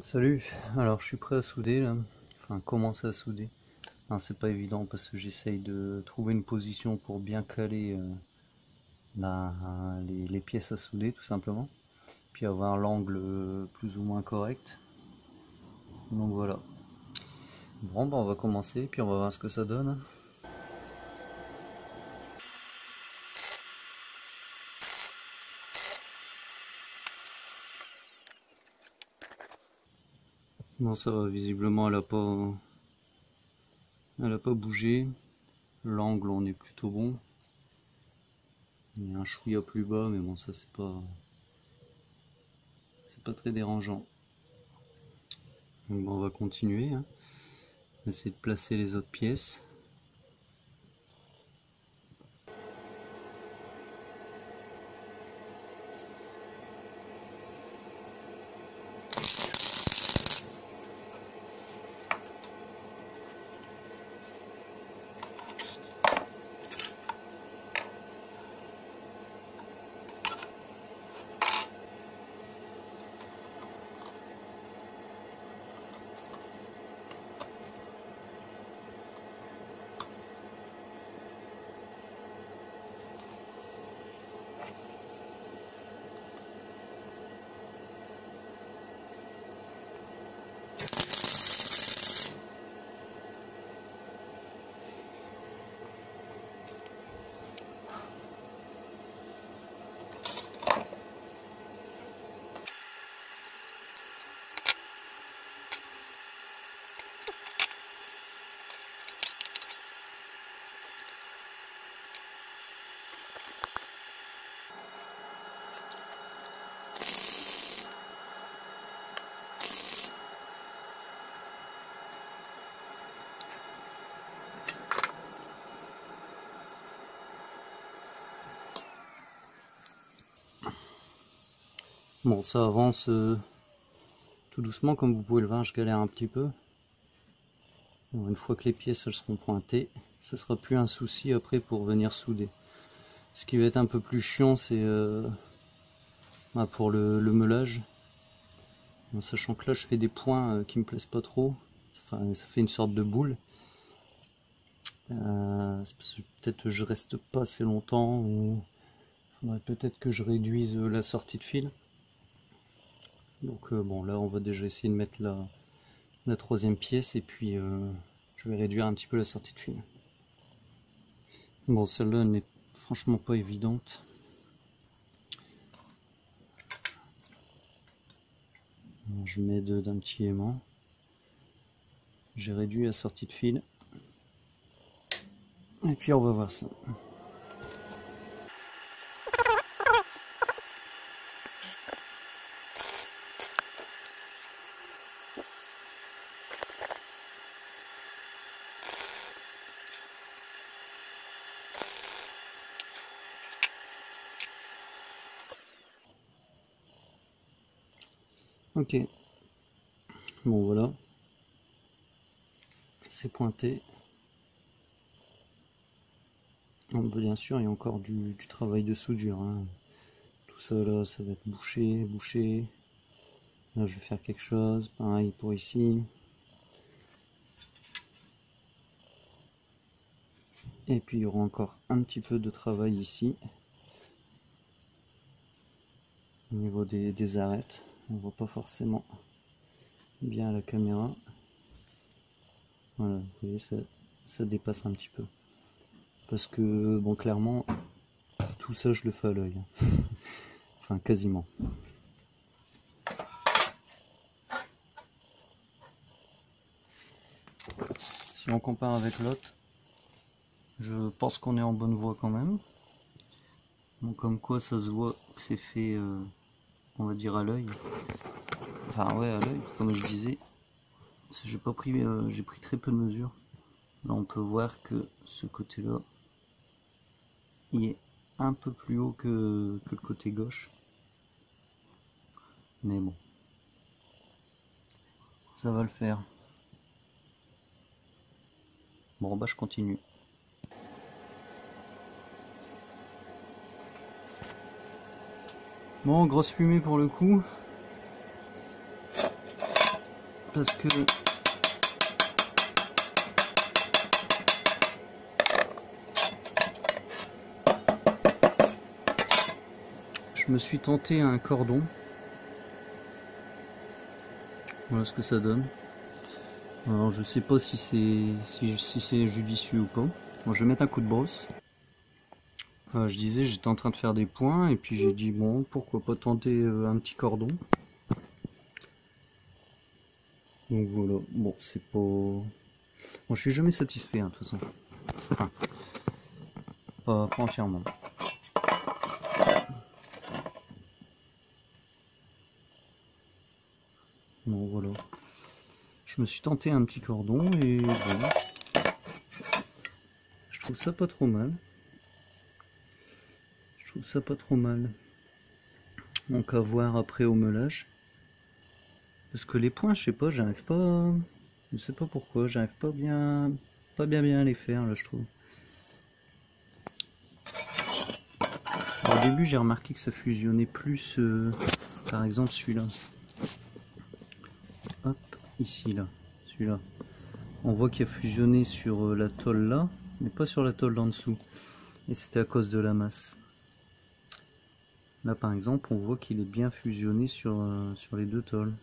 Salut, alors je suis prêt à souder là, enfin commencer à souder. C'est pas évident parce que j'essaye de trouver une position pour bien caler les pièces à souder tout simplement. Puis avoir l'angle plus ou moins correct. Donc voilà. Bon bah on va commencer puis on va voir ce que ça donne. Bon ça va, visiblement elle a pas bougé. L'angle on est plutôt bon. Il y a un chouïa plus bas mais bon ça c'est pas très dérangeant. Donc bon, on va continuer, hein. On va essayer de placer les autres pièces. Bon, ça avance tout doucement, comme vous pouvez le voir, je galère un petit peu. Bon, une fois que les pièces elles seront pointées, ce sera plus un souci après pour venir souder. Ce qui va être un peu plus chiant, c'est pour le meulage. En sachant que là, je fais des points qui me plaisent pas trop. Enfin, ça fait une sorte de boule. Peut-être que je reste pas assez longtemps, ou faudrait peut-être que je réduise la sortie de fil. Donc bon, là on va déjà essayer de mettre la troisième pièce et puis je vais réduire un petit peu la sortie de fil. Bon, celle-là n'est franchement pas évidente. Je m'aide d'un petit aimant. J'ai réduit la sortie de fil. Et puis on va voir ça. Ok, bon voilà, c'est pointé. Bon, bien sûr, il y a encore du travail de soudure, hein. Tout ça là, ça va être bouché. Là, je vais faire quelque chose, pareil pour ici. Et puis il y aura encore un petit peu de travail ici, au niveau des arêtes. On voit pas forcément bien à la caméra. Voilà, vous voyez, ça dépasse un petit peu. Parce que, bon, clairement, tout ça, je le fais à l'œil. Enfin, quasiment. Si on compare avec l'autre, je pense qu'on est en bonne voie quand même. Donc, comme quoi, ça se voit que c'est fait, on va dire, à l'œil. Enfin, ouais, à l'œil, comme je disais. J'ai pas pris, j'ai pris très peu de mesures. Là, on peut voir que ce côté-là, il est un peu plus haut que le côté gauche. Mais bon, ça va le faire. Bon, bah je continue. Bon, grosse fumée pour le coup. parce que je me suis tenté à un cordon. Voilà ce que ça donne. Alors je sais pas si c'est judicieux ou pas. Bon, je vais mettre un coup de brosse. Je disais, j'étais en train de faire des points et puis j'ai dit bon, pourquoi pas tenter un petit cordon. Donc voilà, bon c'est pas... Bon, je suis jamais satisfait hein, de toute façon. Enfin, pas entièrement. Bon voilà. Je me suis tenté un petit cordon et bon. Je trouve ça pas trop mal. Je trouve ça pas trop mal. Donc à voir après au meulage. Parce que les points, je sais pas, j'arrive pas... Je sais pas pourquoi, j'arrive pas bien à les faire là je trouve. Alors, au début j'ai remarqué que ça fusionnait plus, par exemple celui-là. Hop, ici là, celui-là. On voit qu'il a fusionné sur la tôle là, mais pas sur la tôle d'en dessous. Et c'était à cause de la masse. Là par exemple on voit qu'il est bien fusionné sur les deux tôles.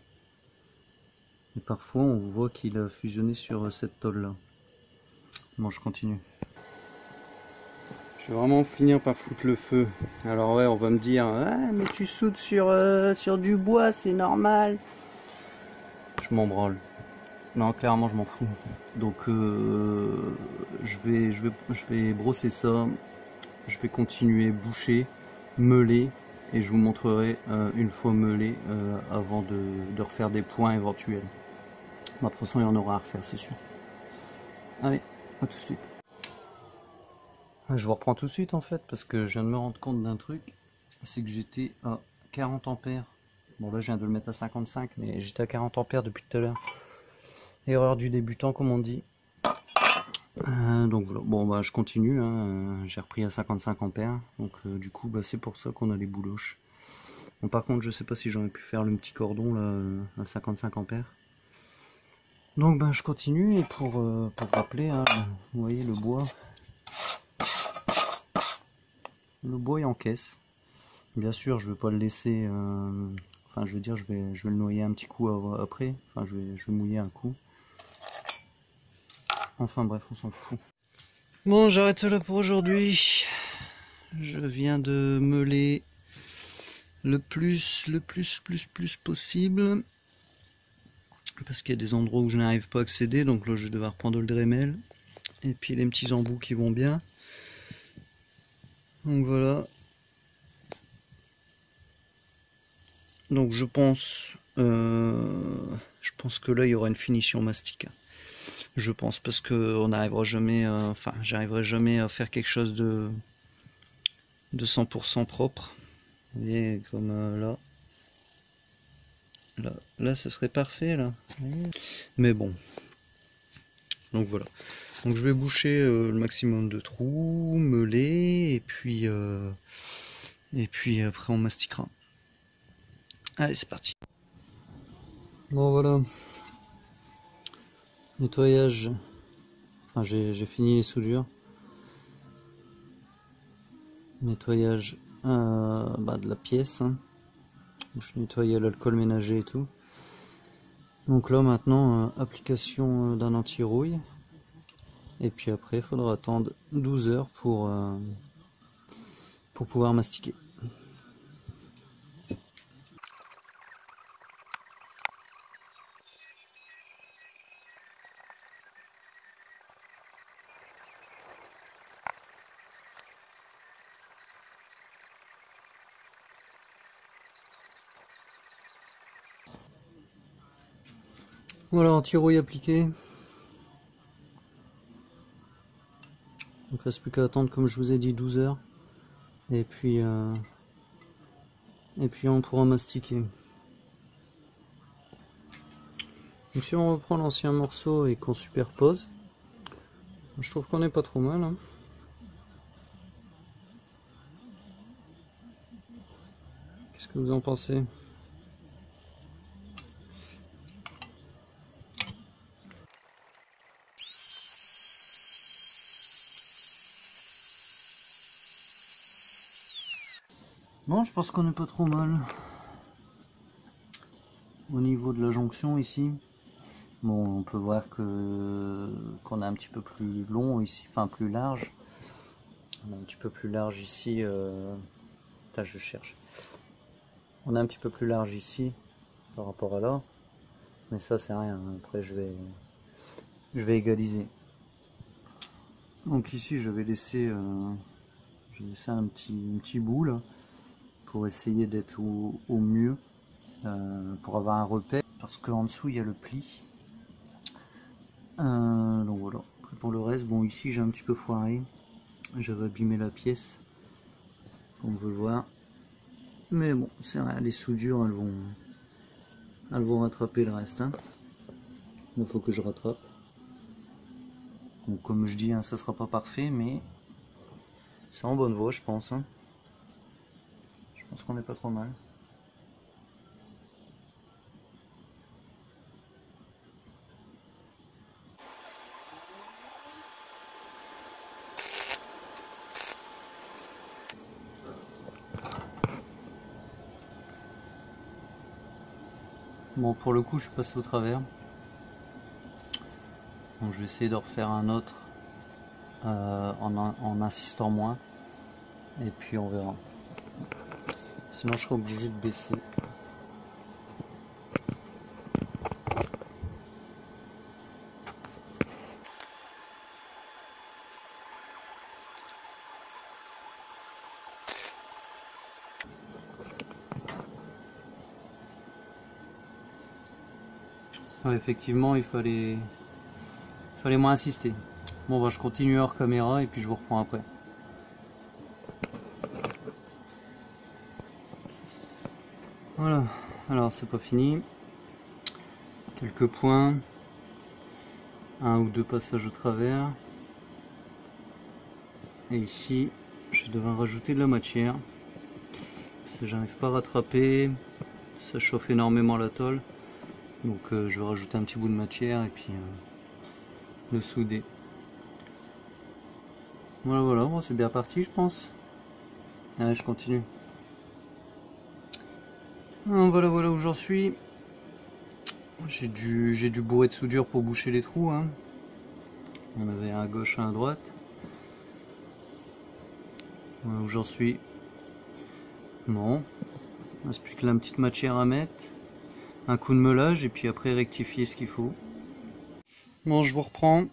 Et parfois on voit qu'il a fusionné sur cette tôle là. Bon, je continue. Je vais vraiment finir par foutre le feu. Alors ouais, on va me dire ah, mais tu soutes sur du bois, c'est normal. Je m'en branle. Non, clairement je m'en fous. Donc je vais brosser ça. Je vais continuer boucher, meuler et je vous montrerai une fois meulé avant de refaire des points éventuels. Bon, de toute façon il y en aura à refaire, c'est sûr. Allez, à tout de suite. Je vous reprends tout de suite en fait parce que je viens de me rendre compte d'un truc, c'est que j'étais à 40 ampères. Bon là je viens de le mettre à 55 mais j'étais à 40 ampères depuis tout à l'heure. Erreur du débutant comme on dit. Donc voilà, bon bah je continue, hein. J'ai repris à 55 ampères, donc du coup bah, c'est pour ça qu'on a les bouloches. Bon par contre je sais pas si j'aurais pu faire le petit cordon là à 55 ampères. Donc bah je continue et pour rappeler, hein, vous voyez le bois est en caisse. Bien sûr je vais pas le laisser, enfin je veux dire je vais le noyer un petit coup après, enfin je vais mouiller un coup. Enfin bref on s'en fout. Bon j'arrête là pour aujourd'hui. Je viens de meuler le plus possible parce qu'il y a des endroits où je n'arrive pas à accéder, donc là je vais devoir prendre le Dremel et puis les petits embouts qui vont bien. Donc voilà. Donc je pense que là il y aura une finition mastic. Je pense parce que on n'arrivera jamais, enfin j'arriverai jamais à faire quelque chose de 100% propre. Vous voyez comme là. Là ça serait parfait là. Mais bon. Donc voilà. Donc je vais boucher le maximum de trous, meuler et puis après on mastiquera. Allez c'est parti. Bon voilà. Nettoyage. Enfin j'ai fini les soudures. Nettoyage de la pièce. Hein. Je nettoyais l'alcool ménager et tout. Donc là maintenant application d'un anti-rouille. Et puis après il faudra attendre 12 heures pour pouvoir mastiquer. Voilà, anti-rouille appliqué. Donc il reste plus qu'à attendre comme je vous ai dit 12 heures. Et puis on pourra mastiquer. Donc si on reprend l'ancien morceau et qu'on superpose, je trouve qu'on n'est pas trop mal. Hein. Qu'est-ce que vous en pensez? Bon, je pense qu'on n'est pas trop mal. Au niveau de la jonction ici, bon, on peut voir qu'on est un petit peu plus long ici, enfin plus large. On est un petit peu plus large ici. Là, je cherche. On est un petit peu plus large ici par rapport à là, mais ça c'est rien. Après, je vais égaliser. Donc ici, je vais laisser un petit bout là pour essayer d'être au mieux, pour avoir un repère, parce qu'en dessous il y a le pli. Donc voilà. Après, pour le reste, bon, ici j'ai un petit peu foiré, j'avais abîmé la pièce comme vous le voir, mais bon, c'est rien, les soudures elles vont rattraper le reste, hein. Il faut que je rattrape. Donc comme je dis, hein, ça sera pas parfait, mais c'est en bonne voie, je pense, hein. Je pense qu'on n'est pas trop mal. Bon, pour le coup, je suis passé au travers. Donc, je vais essayer de refaire un autre en insistant moins. Et puis on verra. Sinon, je serai obligé de baisser. Ouais, effectivement, il fallait moins insister. Bon, bah, je continue hors caméra et puis je vous reprends après. Voilà, alors c'est pas fini. Quelques points, un ou deux passages au travers. Et ici, je devrais rajouter de la matière. Parce que j'arrive pas à rattraper. Ça chauffe énormément la tôle. Donc je vais rajouter un petit bout de matière et puis le souder. Voilà, voilà, bon, c'est bien parti, je pense. Allez, je continue. Voilà, voilà où j'en suis. J'ai dû bourrer de soudure pour boucher les trous, hein. On avait un à gauche, un à droite. Voilà où j'en suis. Bon, il ne reste plus que la petite matière à mettre. Un coup de meulage et puis après rectifier ce qu'il faut. Bon, je vous reprends.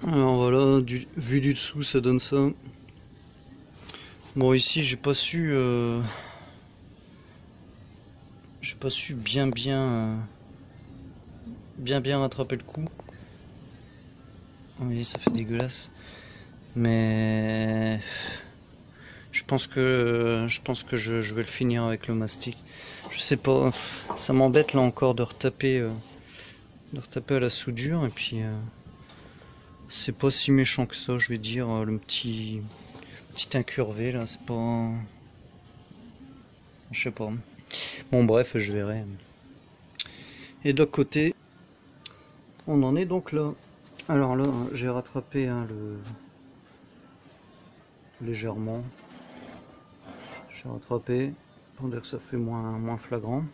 Alors voilà, vu du dessous, ça donne ça. Bon, ici, j'ai pas su bien rattraper le coup. Oui, ça fait dégueulasse. Mais je pense que je vais le finir avec le mastic. Je sais pas, ça m'embête là encore de retaper à la soudure et puis c'est pas si méchant que ça, je vais dire. Le petit incurvé là, c'est pas, je sais pas. Bon, bref, je verrai. Et de l'autre côté, on en est donc là. Alors là, j'ai rattrapé légèrement. J'ai rattrapé pour dire que ça fait moins flagrant.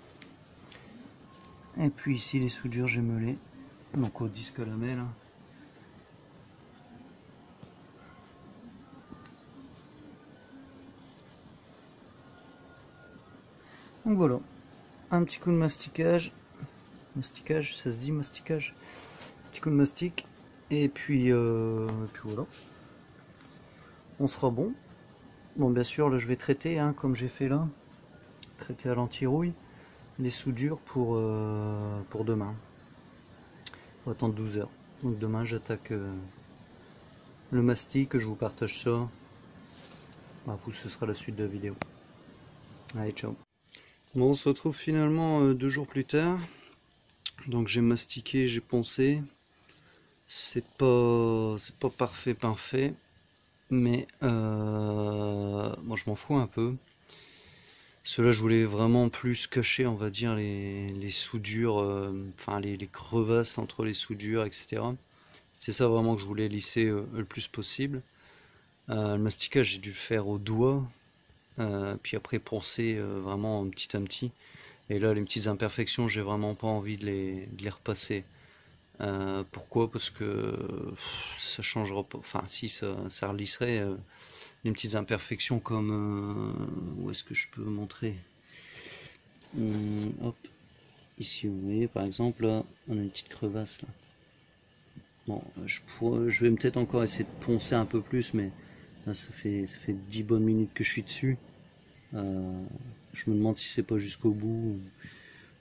Et puis ici, les soudures, j'ai meulé. Donc au disque à lamelle. Donc voilà, un petit coup de masticage. Masticage, ça se dit masticage. Petit coup de mastic. Et puis voilà. On sera bon. Bon, bien sûr, là je vais traiter, hein, comme j'ai fait là. Traiter à l'anti-rouille. Les soudures pour demain. On va attendre 12 heures. Donc demain j'attaque le mastic, je vous partage ça. Bah, vous, ce sera la suite de la vidéo. Allez, ciao. Bon, on se retrouve finalement 2 jours plus tard. Donc j'ai mastiqué, j'ai poncé. C'est pas parfait, mais moi je m'en fous un peu. Cela, je voulais vraiment plus cacher, on va dire, les soudures, enfin les crevasses entre les soudures, etc. C'est ça vraiment que je voulais lisser le plus possible. Le masticage, j'ai dû le faire au doigt. puis après poncer vraiment petit à petit. Et là, les petites imperfections, j'ai vraiment pas envie de les repasser. Pourquoi? Parce que ça changera pas. Enfin, si ça relisserait les petites imperfections comme où est-ce que je peux montrer? Hop, ici vous voyez par exemple là, on a une petite crevasse là. Bon, je vais peut-être encore essayer de poncer un peu plus, mais là ça fait 10 bonnes minutes que je suis dessus. Je me demande si c'est pas jusqu'au bout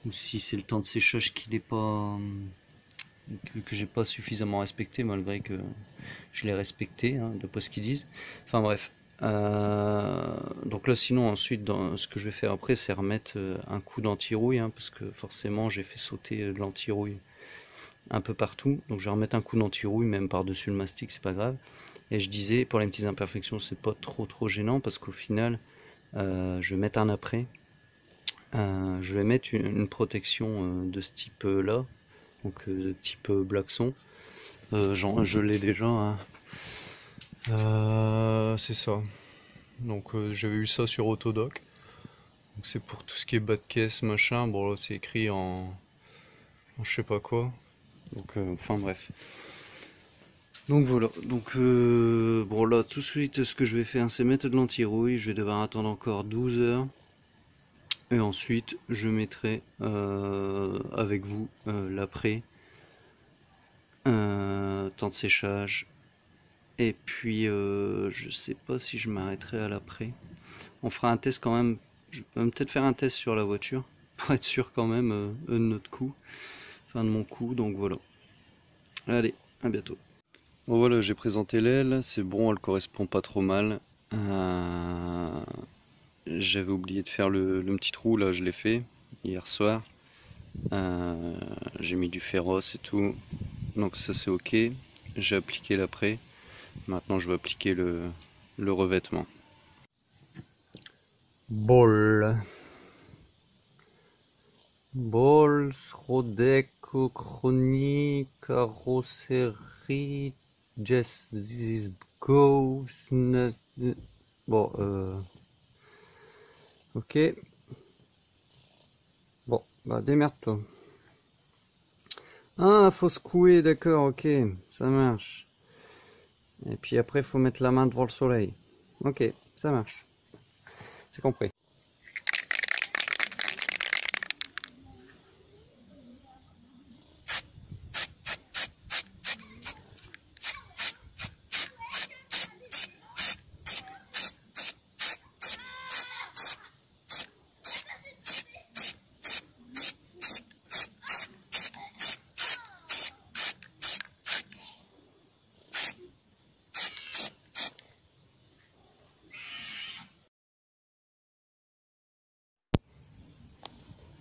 ou si c'est le temps de séchage qui n'est pas que j'ai pas suffisamment respecté, malgré que je l'ai respecté, hein, d'après ce qu'ils disent. Enfin bref. Donc là sinon ensuite ce que je vais faire après c'est remettre un coup d'anti-rouille, hein, parce que forcément j'ai fait sauter de l'anti-rouille un peu partout, donc je vais remettre un coup d'anti-rouille même par dessus le mastic, c'est pas grave. Et je disais pour les petites imperfections c'est pas trop gênant, parce qu'au final je vais mettre un après, je vais mettre une protection de ce type là, donc type Blackson. Je l'ai déjà, hein. C'est ça. Donc j'avais eu ça sur Autodoc. Donc c'est pour tout ce qui est bas de caisse, machin. Bon là c'est écrit en je sais pas quoi. Donc enfin bref. Donc voilà. Donc bon là tout de suite ce que je vais faire c'est mettre de l'anti-rouille. Je vais devoir attendre encore 12 heures. Et ensuite je mettrai avec vous l'après. Temps de séchage. Et puis je sais pas si je m'arrêterai à l'après. On fera un test quand même. Je vais peut-être faire un test sur la voiture pour être sûr quand même de notre coup, enfin de mon coup. Donc voilà. Allez, à bientôt. Bon voilà, j'ai présenté l'aile. C'est bon, elle correspond pas trop mal. J'avais oublié de faire le petit trou là, je l'ai fait hier soir. J'ai mis du féroce et tout. Donc ça c'est ok. J'ai appliqué l'après. Maintenant je vais appliquer le revêtement. Bol. Bol, Srodeco, Chronique, Carrosserie, Just This Go, bon, ok. Bon, bah démerde-toi. Ah, faut secouer, d'accord, ok, ça marche. Et puis après, faut mettre la main devant le soleil. Ok, ça marche. C'est compris.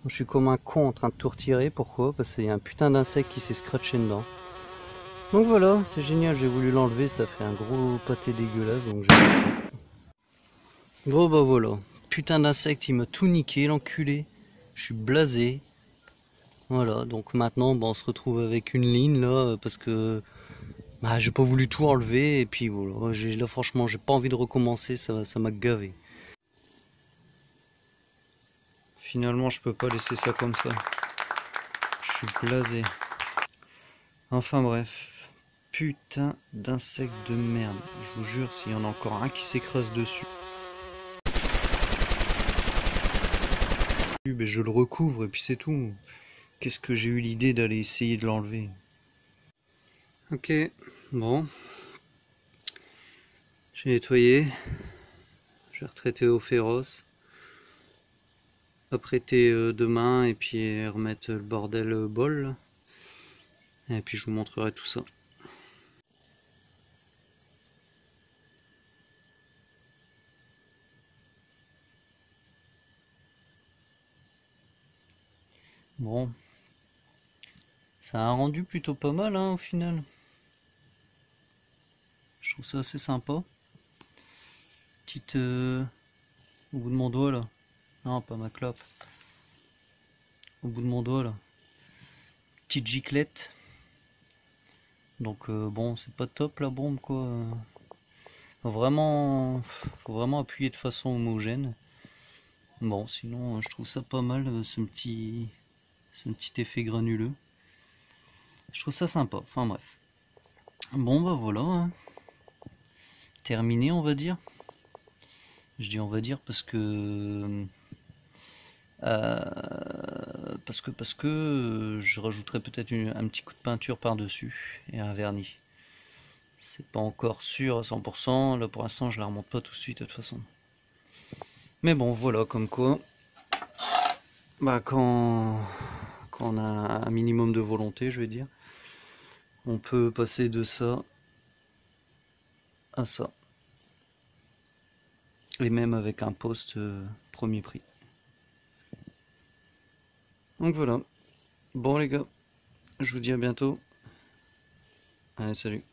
Je suis comme un con en train de tout retirer. Pourquoi? Parce qu'il y a un putain d'insecte qui s'est scratché dedans. Donc voilà, c'est génial, j'ai voulu l'enlever, ça fait un gros pâté dégueulasse, donc j'ai... Bon bah voilà, putain d'insecte, il m'a tout niqué, l'enculé. Je suis blasé. Voilà, donc maintenant bah, on se retrouve avec une ligne là, parce que bah, j'ai pas voulu tout enlever, et puis voilà, là franchement j'ai pas envie de recommencer, ça m'a gavé. Finalement je peux pas laisser ça comme ça. Je suis blasé. Enfin bref, putain d'insecte de merde. Je vous jure, s'il y en a encore un qui s'écrase dessus, ben je le recouvre et puis c'est tout. Qu'est-ce que j'ai eu l'idée d'aller essayer de l'enlever? Ok, bon. J'ai nettoyé. Je vais retraiter au féroce. Apprêter demain et puis remettre le bordel bol. Et puis je vous montrerai tout ça. Bon. Ça a un rendu plutôt pas mal hein, au final. Je trouve ça assez sympa. Petite... au bout de mon doigt là. Non, pas ma clope. Au bout de mon doigt là. Petite giclette. Donc bon, c'est pas top la bombe quoi. Faut vraiment appuyer de façon homogène. Bon, sinon, je trouve ça pas mal, ce petit effet granuleux. Je trouve ça sympa. Enfin bref. Bon, bah voilà, hein. Terminé, on va dire. Je dis on va dire parce que je rajouterai peut-être un petit coup de peinture par-dessus et un vernis. C'est pas encore sûr à 100%, là pour l'instant je la remonte pas tout de suite de toute façon. Mais bon voilà, comme quoi, bah quand on a un minimum de volonté, je vais dire, on peut passer de ça à ça. Et même avec un poste premier prix. Donc voilà. Bon les gars, je vous dis à bientôt. Allez, salut.